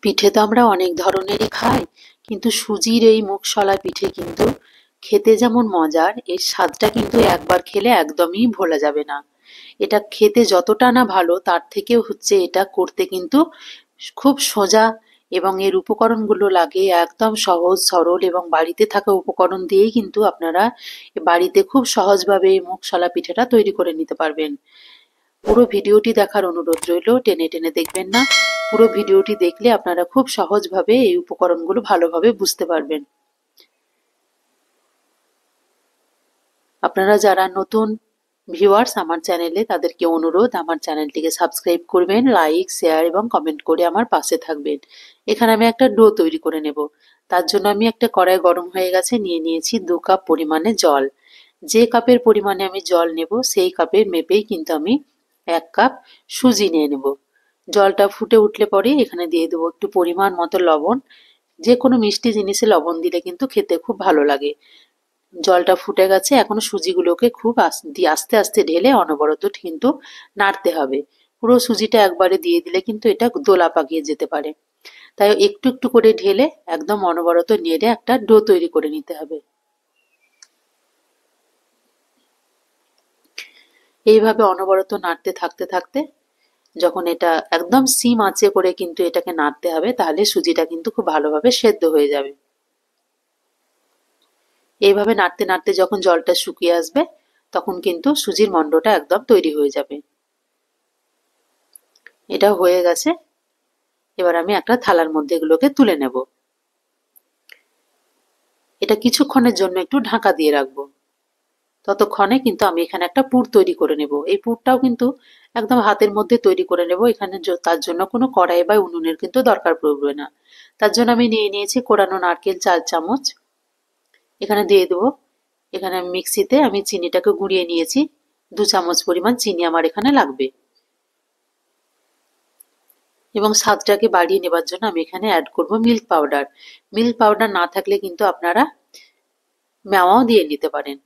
পিঠে তো আমরা অনেক ধরনেরই খাই, কিন্তু সুজির এই মুগশলা পিঠে কিন্তু খেতে যেমন মজার, এর স্বাদটা কিন্তু একবার খেলে একদমই ভোলা যাবে না। এটা খেতে যতটা না ভালো, তার থেকেও হচ্ছে এটা করতে কিন্তু খুব সোজা, এবং এর উপকরণগুলো লাগে একদম সহজ সরল, এবং বাড়িতে থাকা উপকরণ দিয়েই কিন্তু আপনারা বাড়িতে খুব সহজভাবে এই মুগশলা পিঠেটা তৈরি করে নিতে পারবেন। পুরো ভিডিওটি দেখার অনুরোধ রইল, টেনে টেনে দেখবেন না। পুরো ভিডিওটি দেখলে আপনারা খুব সহজভাবে এই উপকরণগুলো ভালোভাবে বুঝতে পারবেন। আপনারা যারা নতুন ভিউয়ার্স আমার চ্যানেলে, তাদেরকে অনুরোধ আমার চ্যানেলটিকে সাবস্ক্রাইব করবেন, লাইক শেয়ার এবং কমেন্ট করে আমার পাশে থাকবেন। এখানে আমি একটা ডো তৈরি করে নেব। তার জন্য আমি একটা কড়াই গরম হয়ে গেছে, নিয়ে নিয়েছি 2 কাপ পরিমাণে জল। যে কাপের পরিমাণে আমি জল নেব সেই কাপের মেপেই কিন্তু আমি 1 কাপ সুজি নিয়ে নেব। জলটা ফুটে উঠলে পরে এখানে দিয়ে দেবো একটু পরিমাণ মতো লবণ। যে কোনো মিষ্টি জিনিসে লবণ দিলে কিন্তু খেতে খুব ভালো লাগে। জলটা ফুটে গেছে, এখন সুজিগুলোকে খুব আস্তে আস্তে ঢেলে অনবরত কিন্তু নাড়তে হবে। পুরো সুজিটা একবারে দিয়ে দিলে কিন্তু এটা দোলা পাকিয়ে যেতে পারে। তাই একটু একটু করে ঢেলে একদম অনবরত নেড়ে একটা ডো তৈরি করে নিতে হবে। এইভাবে অনবরত নাড়তে থাকতে থাকতে যখন এটা একদম সিম আঁচে করে কিন্তু এটাকে নাড়তে হবে, তাহলে সুজিটা কিন্তু খুব ভালোভাবে সেদ্ধ হয়ে যাবে। এইভাবে নাড়তে নাড়তে যখন জলটা শুকিয়ে আসবে, তখন কিন্তু সুজির মণ্ডটা একদম তৈরি হয়ে যাবে। এটা হয়ে গেছে। এবার আমি একটা থালার মধ্যে এগুলোকে তুলে নেব। এটা কিছুক্ষণের জন্য একটু ঢাকা দিয়ে রাখবো। ততক্ষণে কিন্তু আমি এখানে একটা পুর তৈরি করে নেব। এই পুরটাও কিন্তু একদম হাতের মধ্যে তৈরি করে নেব। এখানে তার জন্য কোনো কড়াই বা উনুনের কিন্তু দরকার পড়বে না। তার জন্য আমি নিয়ে নিয়েছি কোরানো নারকেল 4 চামচ। এখানে দিয়ে দেবো। এখানে আমি মিক্সিতে আমি চিনিটাকে গুঁড়িয়ে নিয়েছি। 2 চামচ পরিমাণ চিনি আমার এখানে লাগবে। এবং স্বাদটাকে বাড়িয়ে নেবার জন্য আমি এখানে অ্যাড করব মিল্ক পাউডার। মিল্ক পাউডার না থাকলে কিন্তু আপনারা মেওয়াও দিয়ে নিতে পারেন।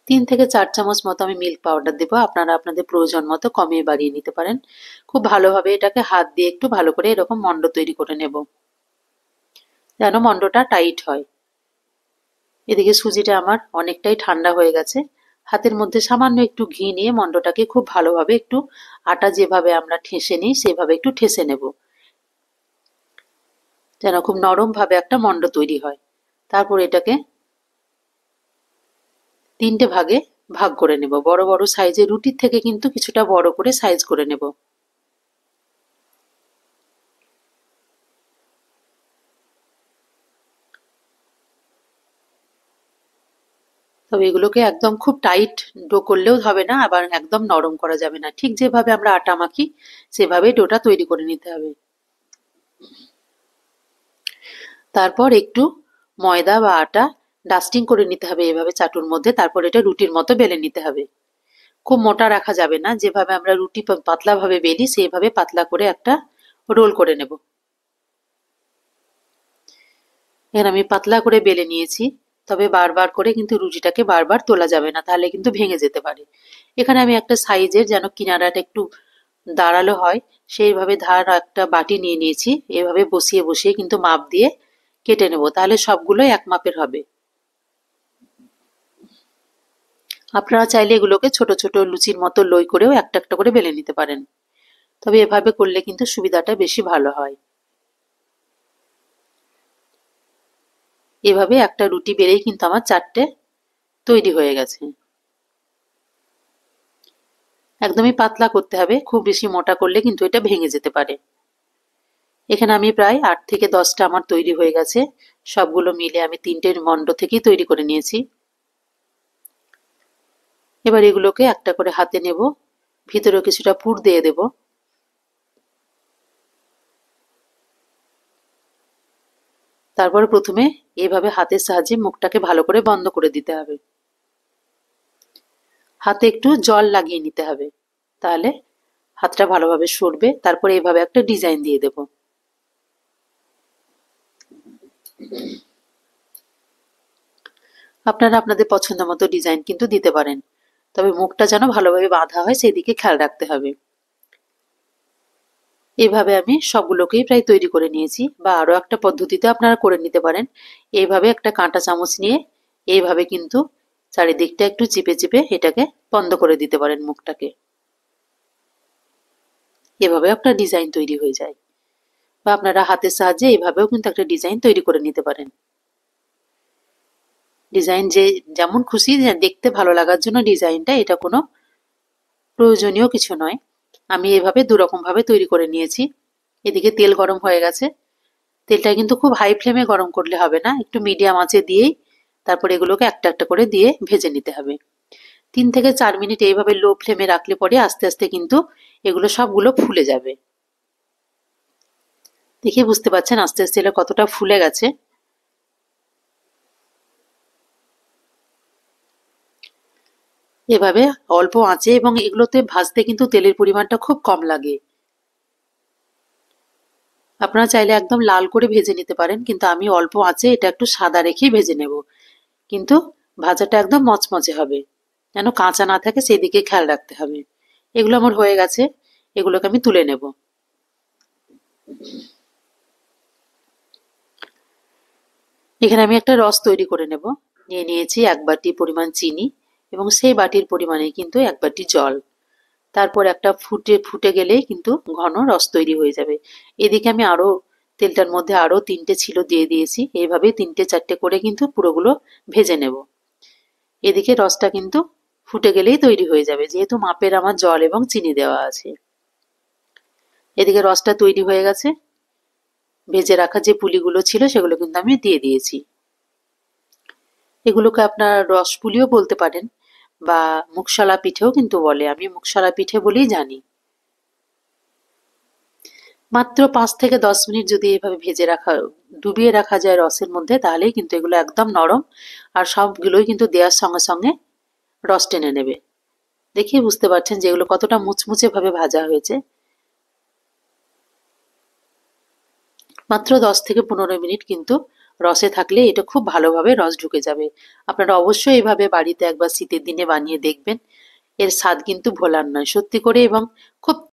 3 থেকে 4 চামচ মতো আমি মিল্ক পাউডার দেবো। আপনারা আপনাদের প্রয়োজন মতো কমিয়ে বাড়িয়ে নিতে পারেন। খুব ভালোভাবে এটাকে হাত দিয়ে একটু ভালো করে এরকম মণ্ড তৈরি করে নেব, যেন মণ্ডটা টাইট হয়। এদিকে সুজিটা আমার অনেকটাই ঠান্ডা হয়ে গেছে। হাতের মধ্যে সামান্য একটু ঘি নিয়ে মণ্ডটাকে খুব ভালোভাবে একটু আটা যেভাবে আমরা ঠেসে নিই সেভাবে একটু ঠেসে নেব, যেন খুব নরম ভাবে একটা মণ্ড তৈরি হয়। তারপর এটাকে 3টে ভাগে ভাগ করে নেব। বড় বড় সাইজের রুটির থেকে কিন্তু কিছুটা বড় করে সাইজ করে নেব। তবে এগুলোকে একদম খুব টাইট ডো করলেও হবে না, আবার একদম নরম করা যাবে না। ঠিক যেভাবে আমরা আটা মাখি সেভাবে ডোটা তৈরি করে নিতে হবে। তারপর একটু ময়দা বা আটা ডাস্টিং করে নিতে হবে এভাবে চাটুর মধ্যে। তারপর এটা রুটির মতো বেলে নিতে হবে। খুব মোটা রাখা যাবে না, যেভাবে আমরা রুটি পাতলা ভাবে বেলি সেইভাবে পাতলা করে একটা রোল করে নেব। এখানে আমি পাতলা করে বেলে নিয়েছি। তবে বারবার করে কিন্তু রুটিটাকে বারবার তোলা যাবে না, তাহলে কিন্তু ভেঙে যেতে পারে। এখানে আমি একটা সাইজের, যেন কিনারাটা একটু দাঁড়ালো হয় সেইভাবে ধার একটা বাটি নিয়ে নিয়েছি। এভাবে বসিয়ে বসিয়ে কিন্তু মাপ দিয়ে কেটে নেব, তাহলে সবগুলো এক মাপের হবে। আপনারা চাইলে এগুলোকে ছোট ছোট লুচির মতো লই করেও একটা একটা করে বেলে নিতে পারেন। তবে এভাবে করলে কিন্তু সুবিধাটা বেশি ভালো হয়। এভাবে একটা রুটি বেলেই কিন্তু আমার 4টে তৈরি হয়ে গেছে। একদমই পাতলা করতে হবে, খুব বেশি মোটা করলে কিন্তু এটা ভেঙে যেতে পারে। এখানে আমি প্রায় 8 থেকে 10টা আমার তৈরি হয়ে গেছে। সবগুলো মিলে আমি 3টে মণ্ড থেকেই তৈরি করে নিয়েছি। এবার এগুলোকে একটা করে হাতে নেব, ভিতরে কিছুটা পুর দিয়ে দেব। তারপর প্রথমে এইভাবে হাতের সাহায্যে মুখটাকে ভালো করে বন্ধ করে দিতে হবে। হাতে একটু জল লাগিয়ে নিতে হবে, তাহলে হাতটা ভালোভাবে সরবে। তারপর এইভাবে একটা ডিজাইন দিয়ে দেব। আপনারা আপনাদের পছন্দ মতো ডিজাইন কিন্তু দিতে পারেন, তবে মুখটা যেন ভালোভাবে বাঁধা হয় সেই দিকে খেয়াল রাখতে হবে। এইভাবে আমি সবগুলোকেই প্রায় তৈরি করে নিয়েছি, বা আরও একটা পদ্ধতিতে আপনারা করে নিতে পারেন। এইভাবে একটা কাঁটা চামচ নিয়ে এইভাবে কিন্তু চারিদিকটা একটু চিপে চিপে এটাকে বন্ধ করে দিতে পারেন মুখটাকে। এভাবে একটা ডিজাইন তৈরি হয়ে যায়, বা আপনারা হাতের সাহায্যে এইভাবেও কিন্তু একটা ডিজাইন তৈরি করে নিতে পারেন। ডিজাইন যে যেমন খুশি দেখতে ভালো লাগার জন্য ডিজাইনটা, এটা কোনো প্রয়োজনীয় কিছু নয়। আমি এভাবে দুরকম ভাবে তৈরি করে নিয়েছি। এদিকে তেল গরম হয়ে গেছে। তেলটা কিন্তু খুব হাই ফ্লেমে গরম করলে হবে না, একটু মিডিয়াম আঁচে দিয়েই তারপর এগুলোকে একটা একটা করে দিয়ে ভেজে নিতে হবে। 3 থেকে 4 মিনিট এইভাবে লো ফ্লেমে রাখলে পরে আস্তে আস্তে কিন্তু এগুলো সবগুলো ফুলে যাবে। দেখে বুঝতে পারছেন আস্তে আস্তে এটা কতটা ফুলে গেছে। এভাবে অল্প আঁচে, এবং এগুলোতে ভাজতে কিন্তু তেলের পরিমাণটা খুব কম লাগে। আপনারা চাইলে একদম লাল করে ভেজে নিতে পারেন, কিন্তু আমি অল্প আঁচে এটা একটু সাদা রেখেই ভেজে নেব। কিন্তু ভাজাটা একদম মচমচে হবে, যেন কাঁচা না থাকে সেই দিকে খেয়াল রাখতে হবে। এগুলো আমার হয়ে গেছে, এগুলোকে আমি তুলে নেব। এখানে আমি একটা রস তৈরি করে নেব। নিয়ে নিয়েছি 1 বাটি পরিমাণ চিনি, এবং সেই বাটির পরিমাণে কিন্তু 1 বাটি জল। তারপর একটা ফুটে ফুটে গেলেই কিন্তু ঘন রস তৈরি হয়ে যাবে। এদিকে আমি আরো তেলটার মধ্যে আরো 3টে ছিল দিয়ে দিয়েছি। এইভাবে 3টে 4টে করে কিন্তু পুরোগুলো ভেজে নেব। এদিকে রসটা কিন্তু ফুটে গেলেই তৈরি হয়ে যাবে, যেহেতু মাপের আমার জল এবং চিনি দেওয়া আছে। এদিকে রসটা তৈরি হয়ে গেছে। ভেজে রাখা যে পুলিগুলো ছিল সেগুলো কিন্তু আমি দিয়ে দিয়েছি। এগুলোকে আপনার রস পুলিও বলতে পারেন, বা মুগশলা পিঠেও কিন্তু বলে। আমি মুগশলা পিঠে বলেই জানি। মাত্র 5 থেকে 10 মিনিট যদি এভাবে ডুবিয়ে রাখা যায় রসের মধ্যে, তাহলেই কিন্তু এগুলো একদম নরম, আর সবগুলোই কিন্তু দেওয়ার সঙ্গে সঙ্গে রস টেনে নেবে। দেখেই বুঝতে পারছেন যে এগুলো কতটা মুচমুচে ভাবে ভাজা হয়েছে। মাত্র 10 থেকে 15 মিনিট কিন্তু রসে থাকলে এটা খুব ভালোভাবে রস ঢুকে যাবে। আপনারা অবশ্যই এইভাবে বাড়িতে একবার শীতের দিনে বানিয়ে দেখবেন। এর স্বাদ কিন্তু ভোলার নয়, সত্যি করে, এবং খুব